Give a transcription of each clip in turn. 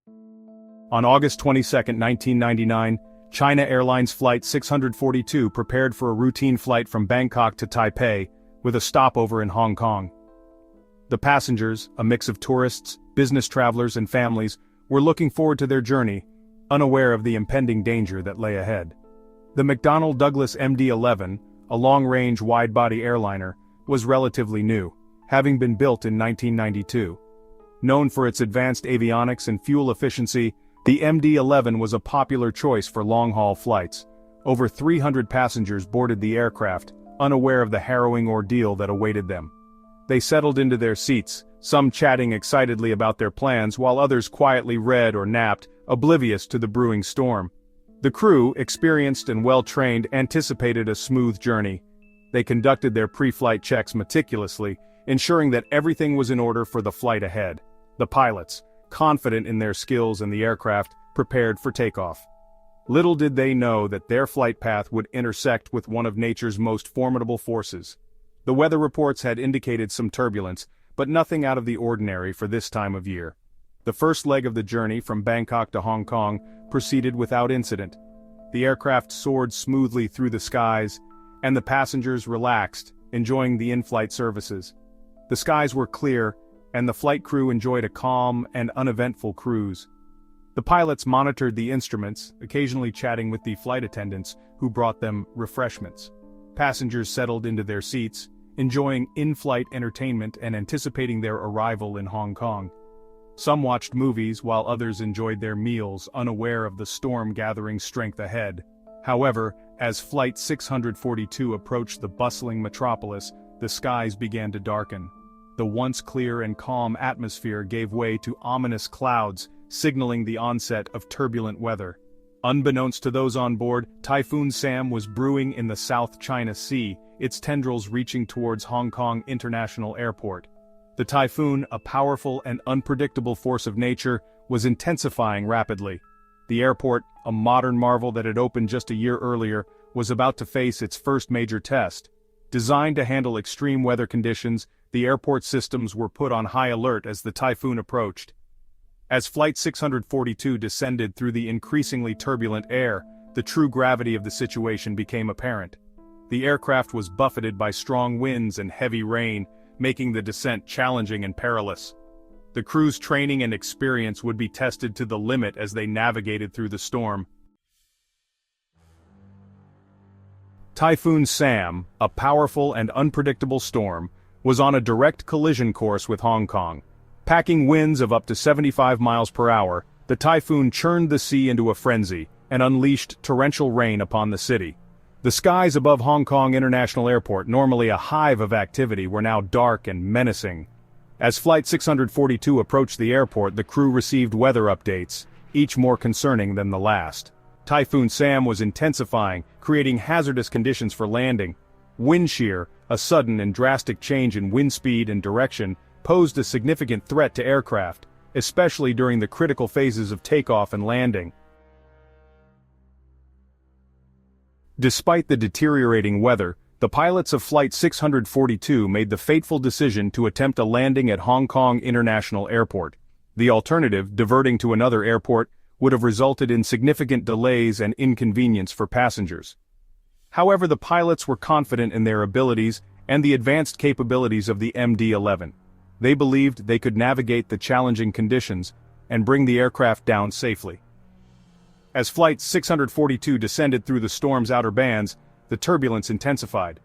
On August 22, 1999, China Airlines Flight 642 prepared for a routine flight from Bangkok to Taipei, with a stopover in Hong Kong. The passengers, a mix of tourists, business travelers and families, were looking forward to their journey, unaware of the impending danger that lay ahead. The McDonnell Douglas MD-11, a long-range wide-body airliner, was relatively new, having been built in 1992. Known for its advanced avionics and fuel efficiency, the MD-11 was a popular choice for long-haul flights. Over 300 passengers boarded the aircraft, unaware of the harrowing ordeal that awaited them. They settled into their seats, some chatting excitedly about their plans while others quietly read or napped, oblivious to the brewing storm. The crew, experienced and well-trained, anticipated a smooth journey. They conducted their pre-flight checks meticulously, ensuring that everything was in order for the flight ahead. The pilots, confident in their skills and the aircraft, prepared for takeoff. Little did they know that their flight path would intersect with one of nature's most formidable forces. The weather reports had indicated some turbulence, but nothing out of the ordinary for this time of year. The first leg of the journey from Bangkok to Hong Kong proceeded without incident. The aircraft soared smoothly through the skies, and the passengers relaxed, enjoying the in-flight services. The skies were clear, and the flight crew enjoyed a calm and uneventful cruise. The pilots monitored the instruments, occasionally chatting with the flight attendants, who brought them refreshments. Passengers settled into their seats, enjoying in-flight entertainment and anticipating their arrival in Hong Kong. Some watched movies while others enjoyed their meals, unaware of the storm gathering strength ahead. However, as Flight 642 approached the bustling metropolis, the skies began to darken. The once clear and calm atmosphere gave way to ominous clouds, signaling the onset of turbulent weather. Unbeknownst to those on board, Typhoon Sam was brewing in the South China Sea, its tendrils reaching towards Hong Kong International Airport. The typhoon, a powerful and unpredictable force of nature, was intensifying rapidly. The airport, a modern marvel that had opened just a year earlier, was about to face its first major test. Designed to handle extreme weather conditions, the airport systems were put on high alert as the typhoon approached. As Flight 642 descended through the increasingly turbulent air, the true gravity of the situation became apparent. The aircraft was buffeted by strong winds and heavy rain, making the descent challenging and perilous. The crew's training and experience would be tested to the limit as they navigated through the storm. Typhoon Sam, a powerful and unpredictable storm, was on a direct collision course with Hong Kong. Packing winds of up to 75 miles per hour, the typhoon churned the sea into a frenzy and unleashed torrential rain upon the city. The skies above Hong Kong International Airport, normally a hive of activity, were now dark and menacing. As Flight 642 approached the airport, the crew received weather updates, each more concerning than the last. Typhoon Sam was intensifying, creating hazardous conditions for landing. Wind shear, a sudden and drastic change in wind speed and direction, posed a significant threat to aircraft, especially during the critical phases of takeoff and landing. Despite the deteriorating weather, the pilots of Flight 642 made the fateful decision to attempt a landing at Hong Kong International Airport. The alternative, diverting to another airport, would have resulted in significant delays and inconvenience for passengers. However, the pilots were confident in their abilities and the advanced capabilities of the MD-11. They believed they could navigate the challenging conditions and bring the aircraft down safely. As Flight 642 descended through the storm's outer bands, the turbulence intensified.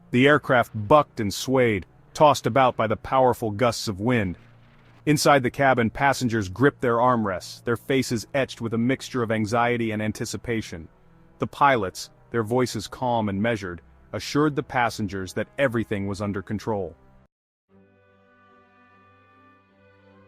The aircraft bucked and swayed, tossed about by the powerful gusts of wind. Inside the cabin, passengers gripped their armrests, their faces etched with a mixture of anxiety and anticipation. The pilots, their voices calm and measured, assured the passengers that everything was under control.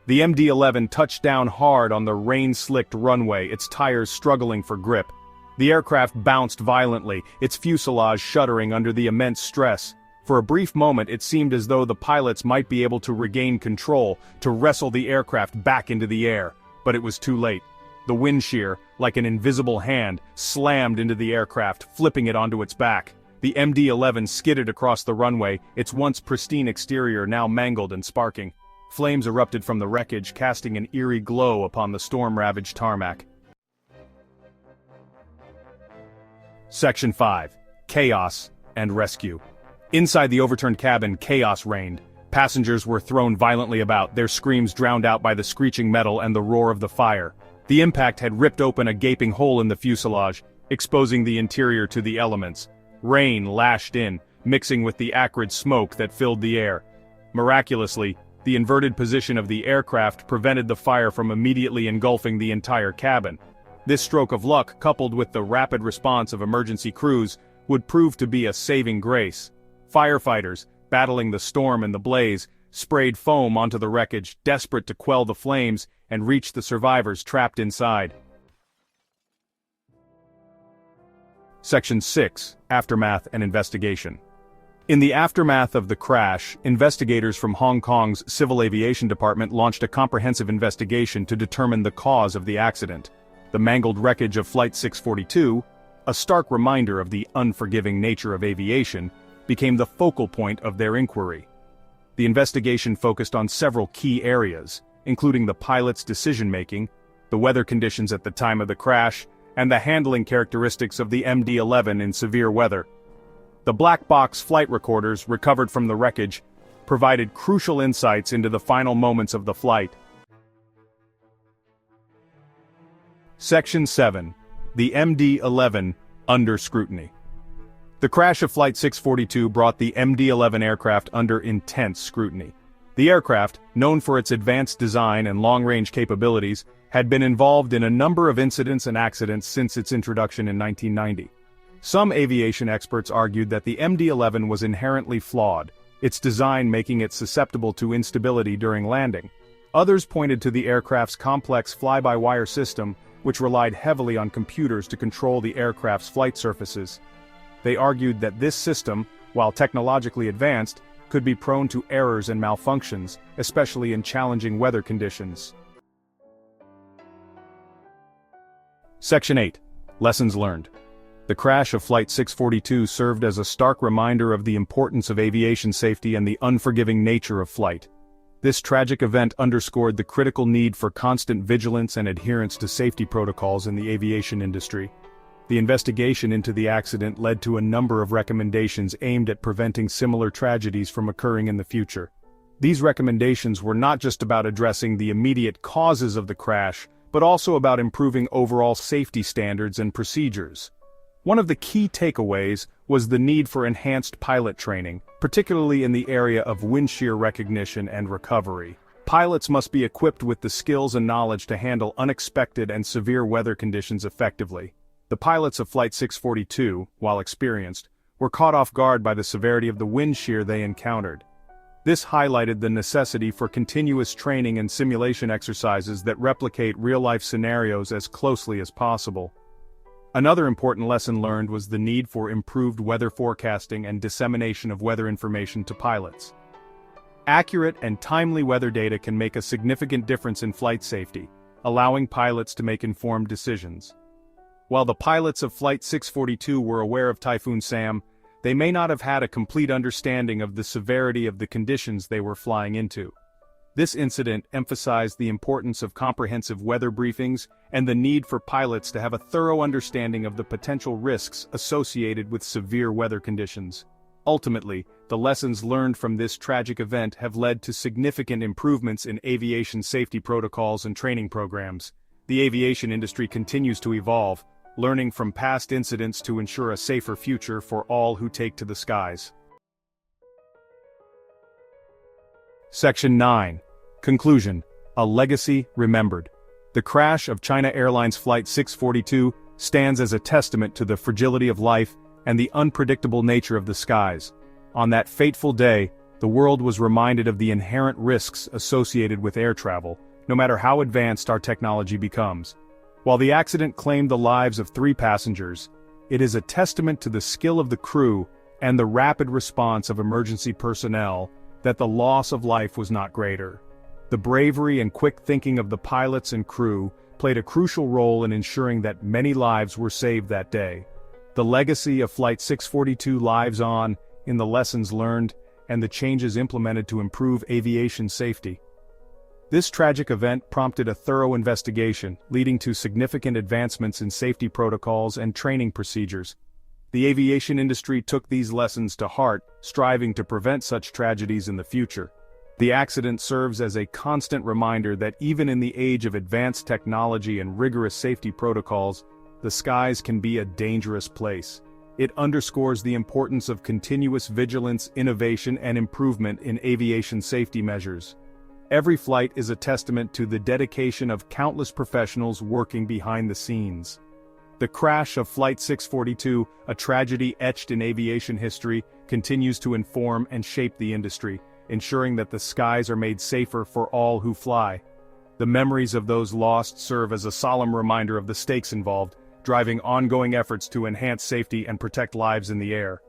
The MD-11 touched down hard on the rain-slicked runway, its tires struggling for grip. The aircraft bounced violently, its fuselage shuddering under the immense stress. For a brief moment it seemed as though the pilots might be able to regain control, to wrestle the aircraft back into the air, but it was too late. The wind shear, like an invisible hand, slammed into the aircraft, flipping it onto its back. The MD-11 skidded across the runway, its once pristine exterior now mangled and sparking. Flames erupted from the wreckage, casting an eerie glow upon the storm-ravaged tarmac. Section 5. Chaos and Rescue. Inside the overturned cabin, chaos reigned. Passengers were thrown violently about, their screams drowned out by the screeching metal and the roar of the fire. The impact had ripped open a gaping hole in the fuselage, exposing the interior to the elements. Rain lashed in, mixing with the acrid smoke that filled the air. Miraculously, the inverted position of the aircraft prevented the fire from immediately engulfing the entire cabin. This stroke of luck, coupled with the rapid response of emergency crews, would prove to be a saving grace. Firefighters, battling the storm and the blaze, sprayed foam onto the wreckage, desperate to quell the flames and reach the survivors trapped inside. Section 6. Aftermath and Investigation. In the aftermath of the crash, investigators from Hong Kong's Civil Aviation Department launched a comprehensive investigation to determine the cause of the accident. The mangled wreckage of Flight 642, a stark reminder of the unforgiving nature of aviation, became the focal point of their inquiry. The investigation focused on several key areas, including the pilot's decision-making, the weather conditions at the time of the crash, and the handling characteristics of the MD-11 in severe weather. The black box flight recorders recovered from the wreckage provided crucial insights into the final moments of the flight. Section 7. The MD-11 under scrutiny. The crash of Flight 642 brought the MD-11 aircraft under intense scrutiny. The aircraft, known for its advanced design and long-range capabilities, had been involved in a number of incidents and accidents since its introduction in 1990. Some aviation experts argued that the MD-11 was inherently flawed, its design making it susceptible to instability during landing. Others pointed to the aircraft's complex fly-by-wire system, which relied heavily on computers to control the aircraft's flight surfaces. They argued that this system, while technologically advanced, could be prone to errors and malfunctions, especially in challenging weather conditions. Section 8. Lessons learned. The crash of Flight 642 served as a stark reminder of the importance of aviation safety and the unforgiving nature of flight. This tragic event underscored the critical need for constant vigilance and adherence to safety protocols in the aviation industry. The investigation into the accident led to a number of recommendations aimed at preventing similar tragedies from occurring in the future. These recommendations were not just about addressing the immediate causes of the crash, but also about improving overall safety standards and procedures. One of the key takeaways was the need for enhanced pilot training, particularly in the area of wind shear recognition and recovery. Pilots must be equipped with the skills and knowledge to handle unexpected and severe weather conditions effectively. The pilots of Flight 642, while experienced, were caught off guard by the severity of the wind shear they encountered. This highlighted the necessity for continuous training and simulation exercises that replicate real-life scenarios as closely as possible. Another important lesson learned was the need for improved weather forecasting and dissemination of weather information to pilots. Accurate and timely weather data can make a significant difference in flight safety, allowing pilots to make informed decisions. While the pilots of Flight 642 were aware of Typhoon Sam, they may not have had a complete understanding of the severity of the conditions they were flying into. This incident emphasized the importance of comprehensive weather briefings and the need for pilots to have a thorough understanding of the potential risks associated with severe weather conditions. Ultimately, the lessons learned from this tragic event have led to significant improvements in aviation safety protocols and training programs. The aviation industry continues to evolve, learning from past incidents to ensure a safer future for all who take to the skies. Section 9. Conclusion. A legacy remembered. The crash of China Airlines Flight 642 stands as a testament to the fragility of life and the unpredictable nature of the skies. On that fateful day, the world was reminded of the inherent risks associated with air travel, no matter how advanced our technology becomes. While the accident claimed the lives of 3 passengers, it is a testament to the skill of the crew and the rapid response of emergency personnel that the loss of life was not greater. The bravery and quick thinking of the pilots and crew played a crucial role in ensuring that many lives were saved that day. The legacy of Flight 642 lives on in the lessons learned and the changes implemented to improve aviation safety. This tragic event prompted a thorough investigation, leading to significant advancements in safety protocols and training procedures. The aviation industry took these lessons to heart, striving to prevent such tragedies in the future. The accident serves as a constant reminder that even in the age of advanced technology and rigorous safety protocols, the skies can be a dangerous place. It underscores the importance of continuous vigilance, innovation, and improvement in aviation safety measures. Every flight is a testament to the dedication of countless professionals working behind the scenes. The crash of Flight 642, a tragedy etched in aviation history, continues to inform and shape the industry, ensuring that the skies are made safer for all who fly. The memories of those lost serve as a solemn reminder of the stakes involved, driving ongoing efforts to enhance safety and protect lives in the air.